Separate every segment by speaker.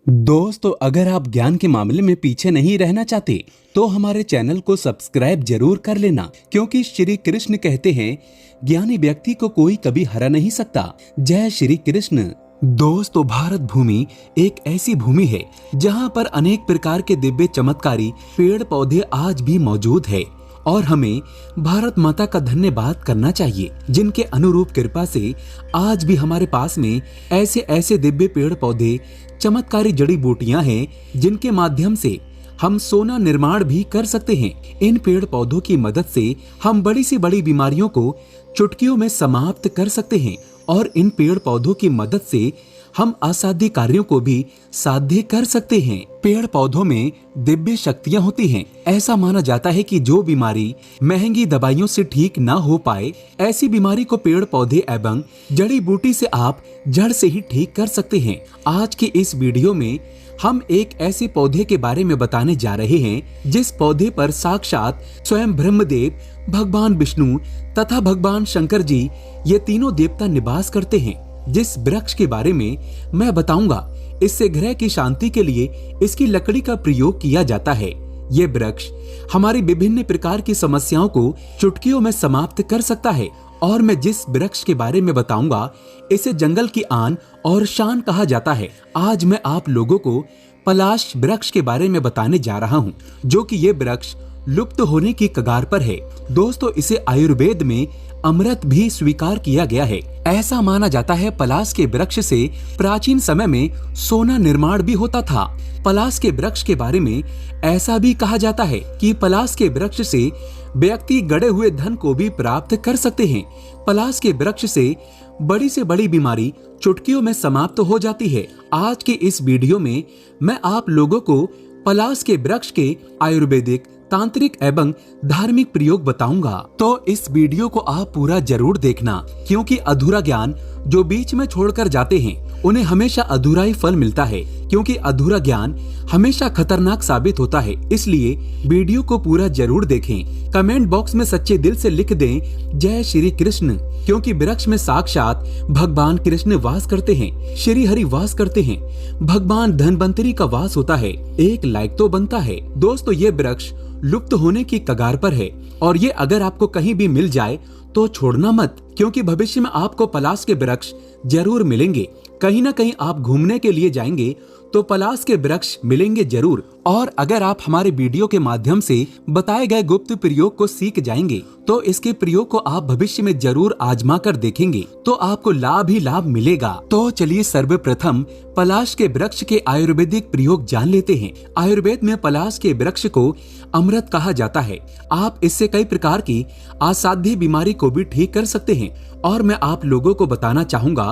Speaker 1: दोस्तों, अगर आप ज्ञान के मामले में पीछे नहीं रहना चाहते तो हमारे चैनल को सब्सक्राइब जरूर कर लेना, क्योंकि श्री कृष्ण कहते हैं ज्ञानी व्यक्ति को कोई कभी हरा नहीं सकता। जय श्री कृष्ण। दोस्तों, भारत भूमि एक ऐसी भूमि है जहां पर अनेक प्रकार के दिव्य चमत्कारी पेड़ पौधे आज भी मौजूद है और हमें भारत माता का धन्यवाद करना चाहिए, जिनके अनुरूप कृपा से आज भी हमारे पास में ऐसे ऐसे दिव्य पेड़ पौधे, चमत्कारी जड़ी बूटियां हैं जिनके माध्यम से हम सोना निर्माण भी कर सकते हैं। इन पेड़ पौधों की मदद से हम बड़ी से बड़ी बीमारियों को चुटकियों में समाप्त कर सकते हैं और इन पेड़ पौधों की मदद से हम असाध्य कार्यों को भी साध्य कर सकते हैं। पेड़ पौधों में दिव्य शक्तियां होती हैं। ऐसा माना जाता है कि जो बीमारी महंगी दवाइयों से ठीक ना हो पाए, ऐसी बीमारी को पेड़ पौधे एवं जड़ी बूटी से आप जड़ से ही ठीक कर सकते हैं। आज की इस वीडियो में हम एक ऐसे पौधे के बारे में बताने जा रहे हैं जिस पौधे पर साक्षात स्वयं ब्रह्मदेव, भगवान विष्णु तथा भगवान शंकर जी ये तीनों देवता निवास करते हैं। जिस वृक्ष के बारे में मैं बताऊंगा, इससे ग्रह की शांति के लिए इसकी लकड़ी का प्रयोग किया जाता है। ये वृक्ष हमारी विभिन्न प्रकार की समस्याओं को चुटकियों में समाप्त कर सकता है और मैं जिस वृक्ष के बारे में बताऊंगा, इसे जंगल की आन और शान कहा जाता है। आज मैं आप लोगों को पलाश वृक्ष के बारे में बताने जा रहा हूं, जो कि ये वृक्ष लुप्त होने की कगार पर है। दोस्तों, इसे आयुर्वेद में अमृत भी स्वीकार किया गया है। ऐसा माना जाता है पलाश के वृक्ष से प्राचीन समय में सोना निर्माण भी होता था। पलाश के वृक्ष के बारे में ऐसा भी कहा जाता है कि पलाश के वृक्ष से व्यक्ति गड़े हुए धन को भी प्राप्त कर सकते हैं। पलाश के वृक्ष से बड़ी बीमारी चुटकियों में समाप्त हो जाती है। आज के इस वीडियो में मैं आप लोगों को पलाश के वृक्ष के आयुर्वेदिक, तांत्रिक एवं धार्मिक प्रयोग बताऊंगा, तो इस वीडियो को आप पूरा जरूर देखना, क्योंकि अधूरा ज्ञान जो बीच में छोड़कर जाते हैं उन्हें हमेशा अधूरा ही फल मिलता है, क्योंकि अधूरा ज्ञान हमेशा खतरनाक साबित होता है। इसलिए वीडियो को पूरा जरूर देखें। कमेंट बॉक्स में सच्चे दिल से लिख दें जय श्री कृष्ण, क्योंकि वृक्ष में साक्षात भगवान कृष्ण वास करते हैं, श्री हरि वास करते हैं, भगवान धन्वंतरी का वास होता है। एक लाइक तो बनता है। दोस्तों, ये वृक्ष लुप्त होने की कगार पर है और ये अगर आपको कहीं भी मिल जाए तो छोड़ना मत, क्योंकि भविष्य में आपको पलाश के वृक्ष जरूर मिलेंगे। कहीं ना कहीं आप घूमने के लिए जाएंगे तो पलाश के वृक्ष मिलेंगे जरूर। और अगर आप हमारे वीडियो के माध्यम से बताए गए गुप्त प्रयोग को सीख जाएंगे तो इसके प्रयोग को आप भविष्य में जरूर आजमा कर देखेंगे तो आपको लाभ ही लाभ मिलेगा। तो चलिए सर्वप्रथम पलाश के वृक्ष के आयुर्वेदिक प्रयोग जान लेते हैं। आयुर्वेद में पलाश के वृक्ष को अमृत कहा जाता है। आप इससे कई प्रकार की असाध्य बीमारी को भी ठीक कर सकते हैं। और मैं आप लोगों को बताना चाहूंगा,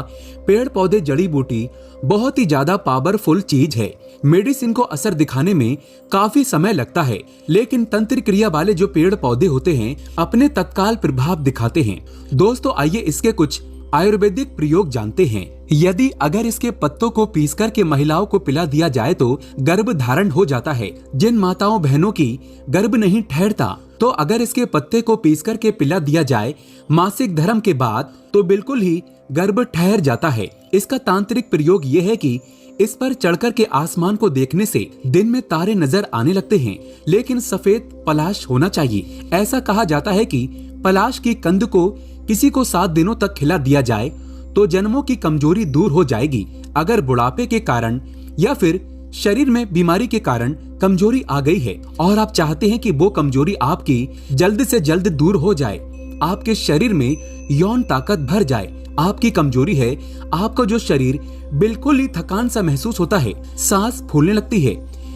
Speaker 1: पेड़ पौधे जड़ी बूटी बहुत ही ज्यादा पावरफुल चीज है। मेडिसिन को असर दिखाने में काफी समय लगता है, लेकिन तंत्र क्रिया वाले जो पेड़ पौधे होते हैं अपने तत्काल प्रभाव दिखाते हैं। दोस्तों, आइए इसके कुछ आयुर्वेदिक प्रयोग जानते हैं। यदि अगर इसके पत्तों को पीसकर के महिलाओं को पिला दिया जाए तो गर्भ धारण हो जाता है। जिन माताओं बहनों की गर्भ नहीं ठहरता, तो अगर इसके पत्ते को पीसकर के पिला दिया जाए मासिक धर्म के बाद तो बिल्कुल ही गर्भ ठहर जाता है। इसका तांत्रिक प्रयोग ये है कि इस पर चढ़कर के आसमान को देखने से दिन में तारे नजर आने लगते हैं, लेकिन सफेद पलाश होना चाहिए। ऐसा कहा जाता है कि पलाश की कंद को किसी को 7 दिनों तक खिला दिया जाए तो जन्मों की कमजोरी दूर हो जाएगी। अगर बुढ़ापे के कारण या फिर शरीर में बीमारी के कारण कमजोरी आ गई है और आप चाहते हैं कि वो कमजोरी आपकी जल्द से जल्द दूर हो जाए, आपके शरीर में यौन ताकत भर जाए, आपकी कमजोरी है, आपका जो शरीर बिल्कुल ही थकान सा महसूस होता है, सांस फूलने लगती है,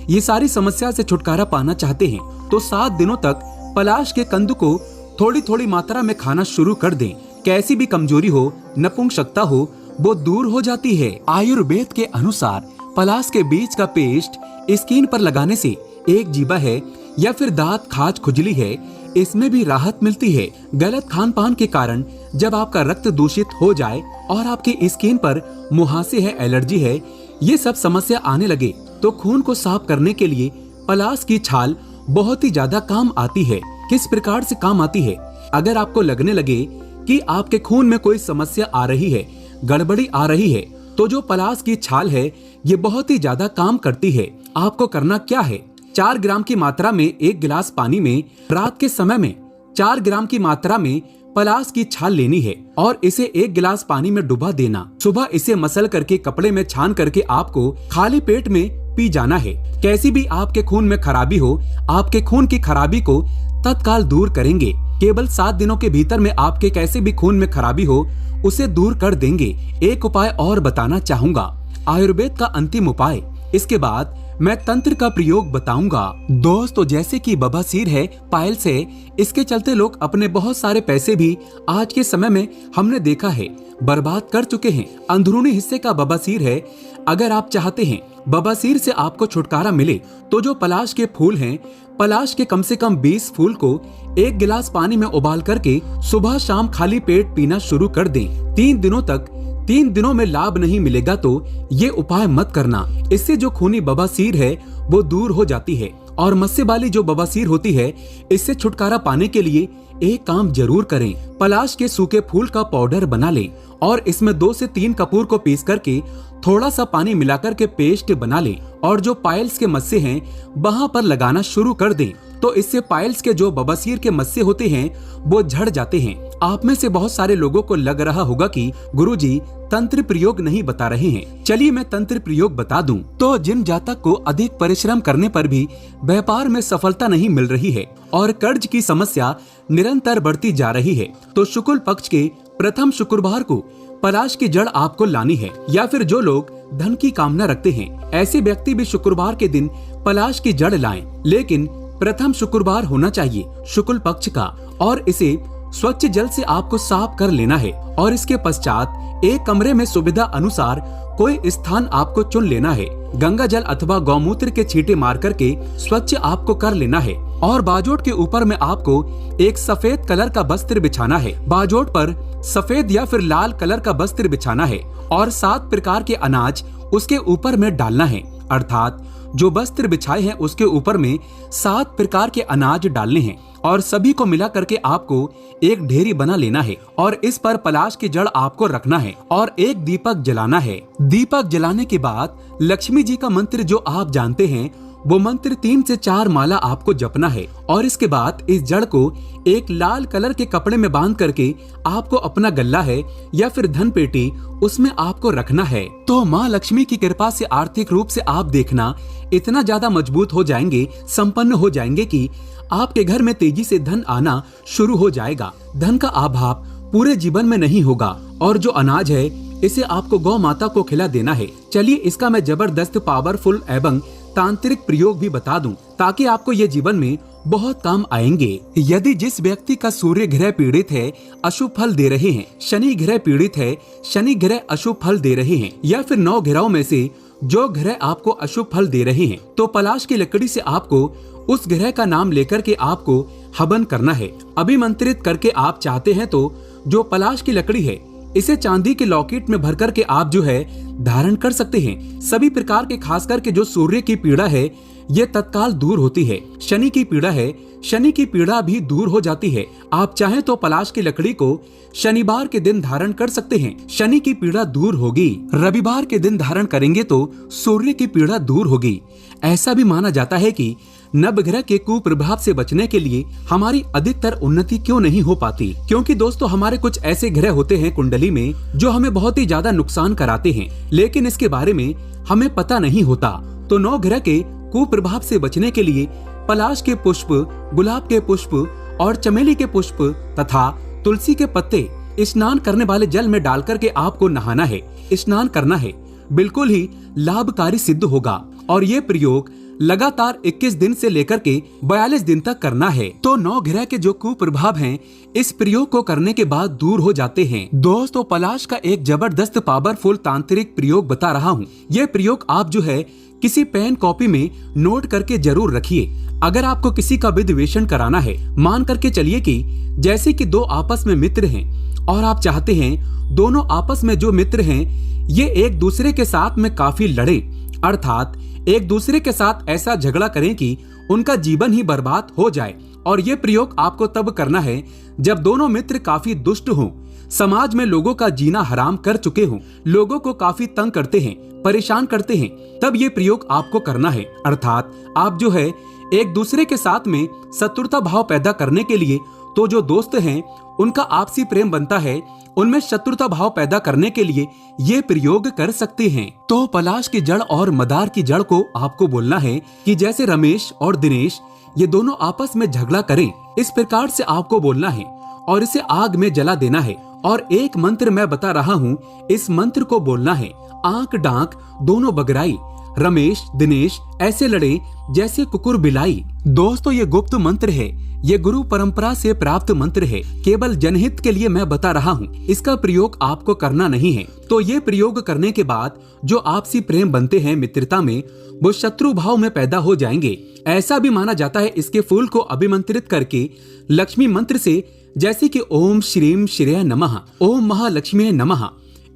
Speaker 1: ये सारी समस्या से छुटकारा पाना चाहते हैं तो 7 दिनों तक पलाश के कंद को थोड़ी थोड़ी मात्रा में खाना शुरू कर दें। कैसी भी कमजोरी हो, नपुंसकता हो, वो दूर हो जाती है। आयुर्वेद के अनुसार पलाश के बीज का पेस्ट स्किन पर लगाने से एक जीवा है या फिर दांत खाज खुजली है, इसमें भी राहत मिलती है। गलत खान पान के कारण जब आपका रक्त दूषित हो जाए और आपकी स्किन पर मुहासे है, एलर्जी है, ये सब समस्या आने लगे तो खून को साफ करने के लिए पलाश की छाल बहुत ही ज्यादा काम आती है। किस प्रकार से काम आती है? अगर आपको लगने लगे कि आपके खून में कोई समस्या आ रही है, गड़बड़ी आ रही है, तो जो पलाश की छाल है ये बहुत ही ज्यादा काम करती है। आपको करना क्या है, 4 ग्राम की मात्रा में 1 गिलास पानी में रात के समय में 4 ग्राम की मात्रा में पलाश की छाल लेनी है और इसे 1 गिलास पानी में डुबा देना। सुबह इसे मसल करके कपड़े में छान करके आपको खाली पेट में पी जाना है। कैसी भी आपके खून में खराबी हो, आपके खून की खराबी को तत्काल दूर करेंगे। केवल 7 दिनों के भीतर में आपके कैसे भी खून में खराबी हो उसे दूर कर देंगे। एक उपाय और बताना चाहूंगा, आयुर्वेद का अंतिम उपाय। इसके बाद मैं तंत्र का प्रयोग बताऊंगा। दोस्तों जैसे कि बवासीर है, पाइल्स है, इसके चलते लोग अपने बहुत सारे पैसे भी आज के समय में हमने देखा है बर्बाद कर चुके हैं। अंदरूनी हिस्से का बवासीर है। अगर आप चाहते हैं बवासीर से आपको छुटकारा मिले तो जो पलाश के फूल हैं, पलाश के कम से कम 20 फूल को 1 गिलास पानी में उबाल करके सुबह शाम खाली पेट पीना शुरू कर दें। 3 दिनों में लाभ नहीं मिलेगा तो ये उपाय मत करना। इससे जो खूनी बवासीर है वो दूर हो जाती है। और मस्से वाली जो बवासीर होती है, इससे छुटकारा पाने के लिए एक काम जरूर करें, पलाश के सूखे फूल का पाउडर बना लें और इसमें 2 से 3 कपूर को पीस करके थोड़ा सा पानी मिलाकर के पेस्ट बना लें और जो पाइल्स के मस्से हैं वहां पर लगाना शुरू कर दें। तो इससे पाइल्स के जो बवासीर के मस्से होते हैं वो झड़ जाते हैं। आप में से बहुत सारे लोगों को लग रहा होगा कि गुरुजी तंत्र प्रयोग नहीं बता रहे हैं। चलिए मैं तंत्र प्रयोग बता दूं। तो जिन जातक को अधिक परिश्रम करने पर भी व्यापार में सफलता नहीं मिल रही है और कर्ज की समस्या निरंतर बढ़ती जा रही है, तो शुक्ल पक्ष के प्रथम शुक्रवार को पलाश की जड़ आपको लानी है। या फिर जो लोग धन की कामना रखते हैं, ऐसे व्यक्ति भी शुक्रवार के दिन पलाश की जड़ लाएं, लेकिन प्रथम शुक्रवार होना चाहिए शुक्ल पक्ष का। और इसे स्वच्छ जल से आपको साफ कर लेना है और इसके पश्चात एक कमरे में सुविधा अनुसार कोई स्थान आपको चुन लेना है। गंगा जल अथवा गौमूत्र के छींटे मार करके स्वच्छ आपको कर लेना है और बाजोट के ऊपर में आपको एक सफेद कलर का वस्त्र बिछाना है। बाजोट पर सफेद या फिर लाल कलर का वस्त्र बिछाना है और 7 प्रकार के अनाज उसके ऊपर में डालना है। अर्थात जो वस्त्र बिछाए हैं उसके ऊपर में 7 प्रकार के अनाज डालने हैं और सभी को मिला करके आपको एक ढेरी बना लेना है और इस पर पलाश की जड़ आपको रखना है और एक दीपक जलाना है। दीपक जलाने के बाद लक्ष्मी जी का मंत्र जो आप जानते हैं वो मंत्र 3 से 4 माला आपको जपना है और इसके बाद इस जड़ को एक लाल कलर के कपड़े में बांध करके आपको अपना गल्ला है या फिर धन पेटी उसमें आपको रखना है। तो माँ लक्ष्मी की कृपा से आर्थिक रूप से आप देखना इतना ज्यादा मजबूत हो जाएंगे, संपन्न हो जाएंगे कि आपके घर में तेजी से धन आना शुरू हो जाएगा। धन का अभाव पूरे जीवन में नहीं होगा और जो अनाज है इसे आपको गौ माता को खिला देना है। चलिए इसका मैं जबरदस्त पावरफुल एवं तांत्रिक प्रयोग भी बता दूं ताकि आपको ये जीवन में बहुत काम आएंगे। यदि जिस व्यक्ति का सूर्य ग्रह पीड़ित है, अशुभ फल दे रहे हैं, शनि ग्रह पीड़ित है, शनि ग्रह अशुभ फल दे रहे हैं, या फिर 9 ग्रहों में से जो ग्रह आपको अशुभ फल दे रहे हैं, तो पलाश की लकड़ी से आपको उस ग्रह का नाम लेकर के आपको हवन करना है। अभिमंत्रित करके आप चाहते हैं तो जो पलाश की लकड़ी है इसे चांदी के लॉकेट में भर करके आप जो है धारण कर सकते हैं। सभी प्रकार के, खास करके जो सूर्य की पीड़ा है ये तत्काल दूर होती है। शनि की पीड़ा है, शनि की पीड़ा भी दूर हो जाती है। आप चाहें तो पलाश की लकड़ी को शनिवार के दिन धारण कर सकते हैं, शनि की पीड़ा दूर होगी। रविवार के दिन धारण करेंगे तो सूर्य की पीड़ा दूर होगी। ऐसा भी माना जाता है कि नवग्रह के कुप्रभाव से बचने के लिए हमारी अधिकतर उन्नति क्यों नहीं हो पाती, क्योंकि दोस्तों हमारे कुछ ऐसे ग्रह होते हैं कुंडली में जो हमें बहुत ही ज्यादा नुकसान कराते हैं, लेकिन इसके बारे में हमें पता नहीं होता। तो 9 ग्रह के कुप्रभाव से बचने के लिए पलाश के पुष्प, गुलाब के पुष्प और चमेली के पुष्प तथा तुलसी के पत्ते स्नान करने वाले जल में डाल करके आपको नहाना है, स्नान करना है। बिल्कुल ही लाभकारी सिद्ध होगा और ये प्रयोग लगातार 21 दिन से लेकर के 42 दिन तक करना है। तो 9 ग्रह के जो कुप्रभाव हैं इस प्रयोग को करने के बाद दूर हो जाते हैं। दोस्तों पलाश का एक जबरदस्त पावरफुल तांत्रिक प्रयोग बता रहा हूँ। यह प्रयोग आप जो है किसी पेन कॉपी में नोट करके जरूर रखिए। अगर आपको किसी का विद्वेषण कराना है, मान करके चलिए कि जैसे कि 2 आपस में मित्र हैं और आप चाहते हैं दोनों आपस में जो मित्र हैं ये एक दूसरे के साथ में काफी लड़े, अर्थात एक दूसरे के साथ ऐसा झगड़ा करें कि उनका जीवन ही बर्बाद हो जाए। और ये प्रयोग आपको तब करना है जब दोनों मित्र काफी दुष्ट हों, समाज में लोगों का जीना हराम कर चुके हो, लोगों को काफी तंग करते हैं, परेशान करते हैं, तब ये प्रयोग आपको करना है। अर्थात आप जो है एक दूसरे के साथ में शत्रुता भाव पैदा करने के लिए, तो जो दोस्त हैं उनका आपसी प्रेम बनता है, उनमें शत्रुता भाव पैदा करने के लिए ये प्रयोग कर सकते हैं। तो पलाश की जड़ और मदार की जड़ को आपको बोलना है कि जैसे रमेश और दिनेश ये दोनों आपस में झगड़ा करें, इस प्रकार से आपको बोलना है और इसे आग में जला देना है। और एक मंत्र मैं बता रहा हूँ, इस मंत्र को बोलना है। आंख डांक दोनों बगराई, रमेश दिनेश ऐसे लड़े जैसे कुकुर बिलाई। दोस्तों ये गुप्त मंत्र है, ये गुरु परंपरा से प्राप्त मंत्र है, केवल जनहित के लिए मैं बता रहा हूँ, इसका प्रयोग आपको करना नहीं है। तो ये प्रयोग करने के बाद जो आपसी प्रेम बनते हैं मित्रता में, वो शत्रु भाव में पैदा हो जाएंगे। ऐसा भी माना जाता है इसके फूल को अभिमंत्रित करके लक्ष्मी मंत्र से, जैसे कि ओम श्रीम श्रेय नमः, ओम महालक्ष्मी नमः,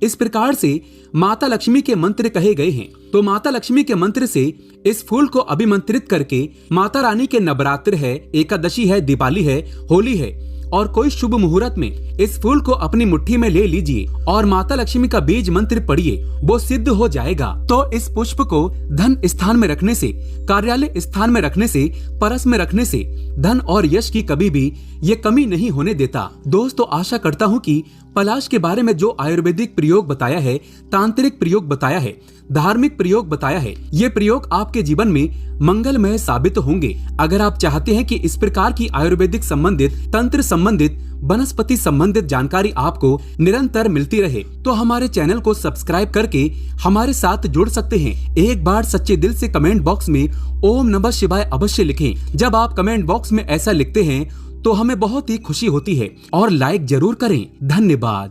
Speaker 1: इस प्रकार से माता लक्ष्मी के मंत्र कहे गए हैं। तो माता लक्ष्मी के मंत्र से इस फूल को अभिमंत्रित करके माता रानी के नवरात्र है, एकादशी है, दिवाली है, होली है और कोई शुभ मुहूर्त में इस फूल को अपनी मुट्ठी में ले लीजिए और माता लक्ष्मी का बीज मंत्र पढ़िए, वो सिद्ध हो जाएगा। तो इस पुष्प को धन स्थान में रखने से, कार्यालय स्थान में रखने से, परस में रखने से धन और यश की कभी भी ये कमी नहीं होने देता। दोस्तों आशा करता हूँ कि पलाश के बारे में जो आयुर्वेदिक प्रयोग बताया है, तांत्रिक प्रयोग बताया है, धार्मिक प्रयोग बताया है, ये प्रयोग आपके जीवन में मंगलमय साबित होंगे। अगर आप चाहते हैं कि इस प्रकार की आयुर्वेदिक संबंधित, तंत्र संबंधित, वनस्पति संबंधित जानकारी आपको निरंतर मिलती रहे, तो हमारे चैनल को सब्सक्राइब करके हमारे साथ जुड़ सकते हैं। एक बार सच्चे दिल से कमेंट बॉक्स में ओम नमः शिवाय अवश्य लिखें। जब आप कमेंट बॉक्स में ऐसा लिखते हैं तो हमें बहुत ही खुशी होती है और लाइक जरूर करें। धन्यवाद।